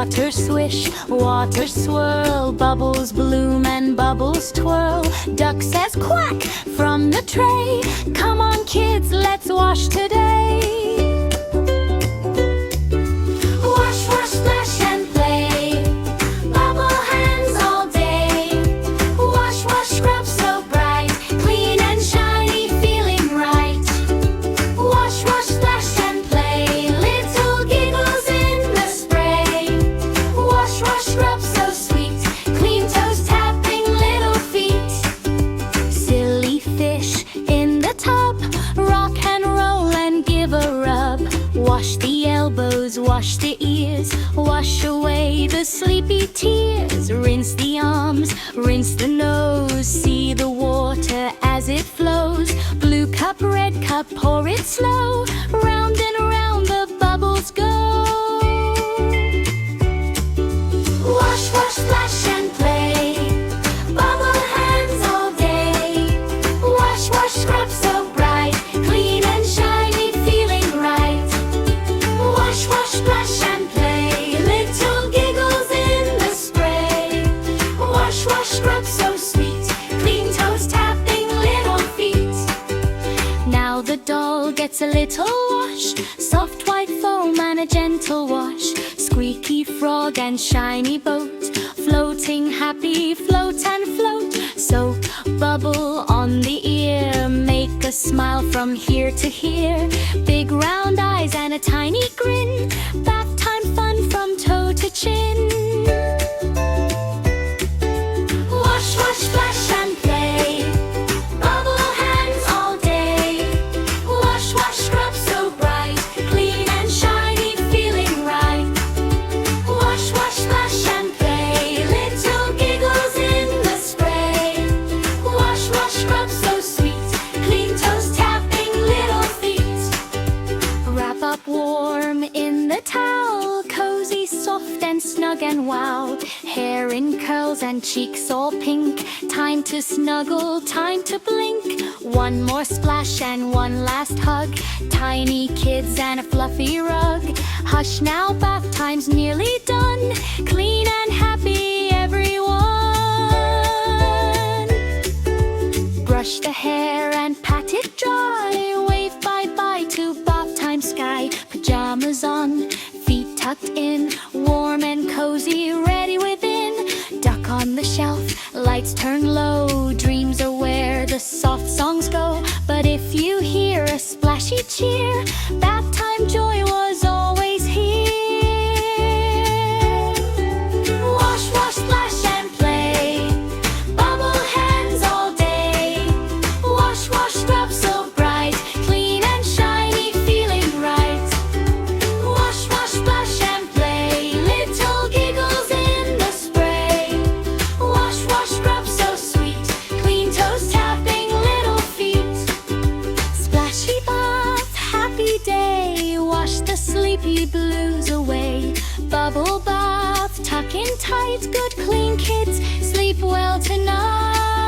Water swish, water swirl, bubbles bloom and bubbles twirl. Duck says quack from the tray. Come on kids, let's wash today. Wash, wash, splash and play. Bubble hands all day. Wash, wash, scrub so bright. Clean and shiny, feeling right. Wash, wash, splash and play. Little giggles in the spray. Wash, wash, scrub so sweet. Clean toes tapping little feet. Silly fish in the tub. Rock and roll and give a rub. Wash the elbows, wash the ears. Wash away the sleepy tears. Rinse the arms, rinse the nose. See the water as it flows. Blue cup, red cup, pour it slow. Round and round the bubbles go. Wash, wash, splash and play. Bubble hands all day. Wash, wash, scrub so bright. Clean and shiny, feeling right. Wash, wash, splash and play. Little giggles in the spray. Wash, wash, scrub so sweet. Clean toes tapping little feet. Now the doll gets a little wash. Soft white foam and a gentle wash. Squeaky frog and shiny boat. Floating happy, float and float. Soap bubble on the ear. Make a smile from here to here. Big round eyes and a tiny grin. Bath time fun from toe to chin. Wash, wash, splash and play. Bubble hands all day. Wash, wash, scrub so bright. Clean and shiny, feeling right. Wash, wash, splash and play. Little giggles in the spray. Wash, wash, scrub so sweet. Clean toes tapping little feet. Wrap up warm in the towel. Cozy, soft and snug and wow. Hair in curls and cheeks all pink. Time to snuggle, time to blink. One more splash and one last hug. Tiny kids and a fluffy rug. Hush now, bath time's nearly done. Clean and happy everyone. Brush the hair and pat it dry. Wave bye-bye to bath time sky. Pajamas on, feet tucked in. Warm and cozy, ready within. Duck on the shelf, lights turn low. Dreams are where the soft songs go. But if you hear a splashy cheer, bath time joy was always here. Wash, wash, splash and play. Bubble hands all day. Wash, wash, scrub so bright. Clean and shiny, feeling right. Wash, wash, splash and play. Little giggles in the spray. Wash, wash, scrub so sweet. Clean toes tapping little feet. Splashy bath, happy day. Wash the sleepy blues away. Bubble bath, tuck in tight. Good clean kids, sleep well tonight.